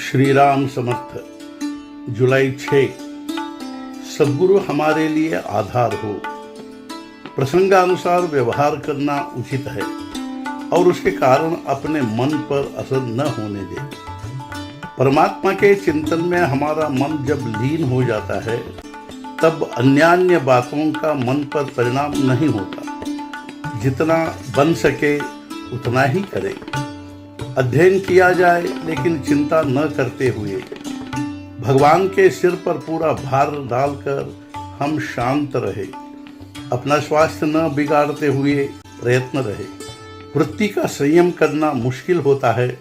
श्री राम समर्थ। जुलाई 6। सद्गुरु हमारे लिए आधार हो, प्रसंगानुसार व्यवहार करना उचित है और उसके कारण अपने मन पर असर न होने दे। परमात्मा के चिंतन में हमारा मन जब लीन हो जाता है तब अन्यान्य बातों का मन पर परिणाम नहीं होता। जितना बन सके उतना ही करें। अध्ययन किया जाए लेकिन चिंता न करते हुए भगवान के सिर पर पूरा भार डालकर हम शांत रहे। अपना स्वास्थ्य न बिगाड़ते हुए प्रयत्न रहे। वृत्ति का संयम करना मुश्किल होता है,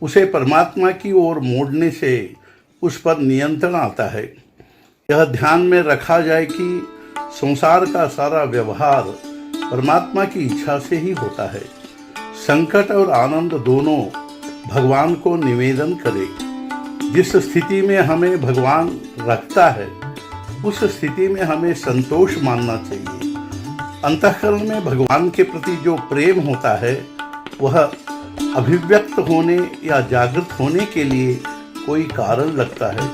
उसे परमात्मा की ओर मोड़ने से उस पर नियंत्रण आता है। यह ध्यान में रखा जाए कि संसार का सारा व्यवहार परमात्मा की इच्छा से ही होता है। संकट और आनंद दोनों भगवान को निवेदन करें। जिस स्थिति में हमें भगवान रखता है उस स्थिति में हमें संतोष मानना चाहिए। अंतःकरण में भगवान के प्रति जो प्रेम होता है वह अभिव्यक्त होने या जागृत होने के लिए कोई कारण लगता है।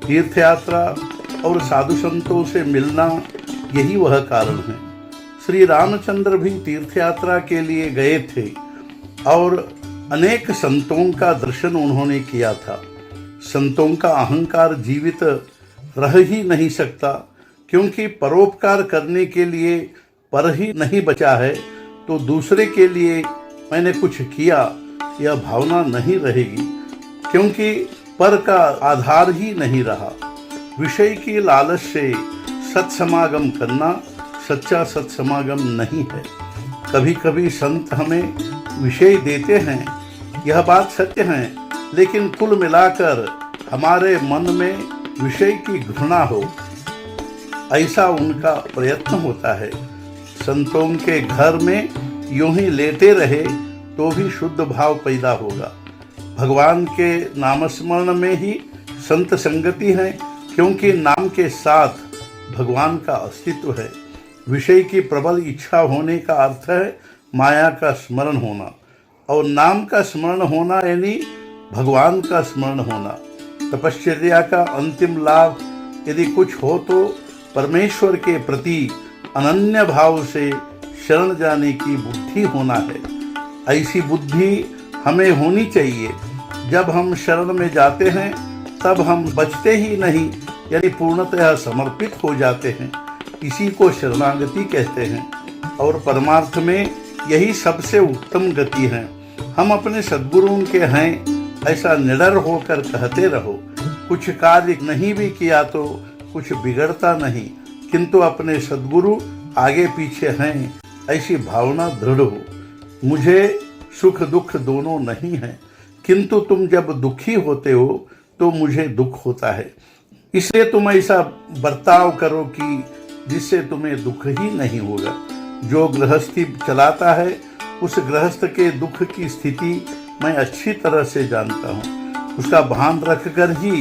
तीर्थ यात्रा और साधु संतों से मिलना यही वह कारण है। श्री रामचंद्र भी तीर्थ यात्रा के लिए गए थे और अनेक संतों का दर्शन उन्होंने किया था। संतों का अहंकार जीवित रह ही नहीं सकता, क्योंकि परोपकार करने के लिए पर ही नहीं बचा है तो दूसरे के लिए मैंने कुछ किया यह भावना नहीं रहेगी, क्योंकि पर का आधार ही नहीं रहा। विषय की लालच से सत्समागम करना सच्चा सत्समागम नहीं है। कभी कभी संत हमें विषय देते हैं, यह बात सत्य है, लेकिन कुल मिलाकर हमारे मन में विषय की घृणा हो, ऐसा उनका प्रयत्न होता है। संतों के घर में यूं ही लेटे रहे तो भी शुद्ध भाव पैदा होगा। भगवान के नामस्मरण में ही संत संगति है, क्योंकि नाम के साथ भगवान का अस्तित्व है। विषय की प्रबल इच्छा होने का अर्थ है माया का स्मरण होना, और नाम का स्मरण होना यानी भगवान का स्मरण होना। तपश्चर्या का अंतिम लाभ यदि कुछ हो तो परमेश्वर के प्रति अनन्य भाव से शरण जाने की बुद्धि होना है। ऐसी बुद्धि हमें होनी चाहिए। जब हम शरण में जाते हैं तब हम बचते ही नहीं, यानी पूर्णतः समर्पित हो जाते हैं। इसी को शरणागति कहते हैं और परमार्थ में यही सबसे उत्तम गति है। हम अपने सद्गुरुओं के हैं ऐसा निडर होकर कहते रहो। कुछ कार्य नहीं भी किया तो कुछ बिगड़ता नहीं, किंतु अपने सद्गुरु आगे पीछे हैं ऐसी भावना दृढ़ हो। मुझे सुख दुख दोनों नहीं है, किंतु तुम जब दुखी होते हो तो मुझे दुख होता है। इसलिए तुम ऐसा बर्ताव करो कि जिससे तुम्हें दुख ही नहीं होगा। जो गृहस्थी चलाता है उस गृहस्थ के दुख की स्थिति मैं अच्छी तरह से जानता हूँ। उसका भान रखकर ही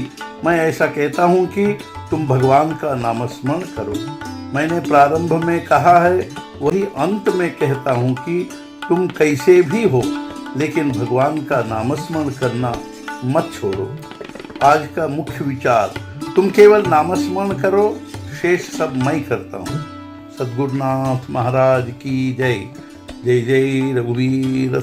मैं ऐसा कहता हूँ कि तुम भगवान का नामस्मरण करो। मैंने प्रारंभ में कहा है वही अंत में कहता हूँ कि तुम कैसे भी हो लेकिन भगवान का नामस्मरण करना मत छोड़ो। आज का मुख्य विचार, तुम केवल नामस्मरण करो, शेष सब मैं करता हूँ। सद्गुरुनाथ महाराज की जय। जय जय रघुवीर।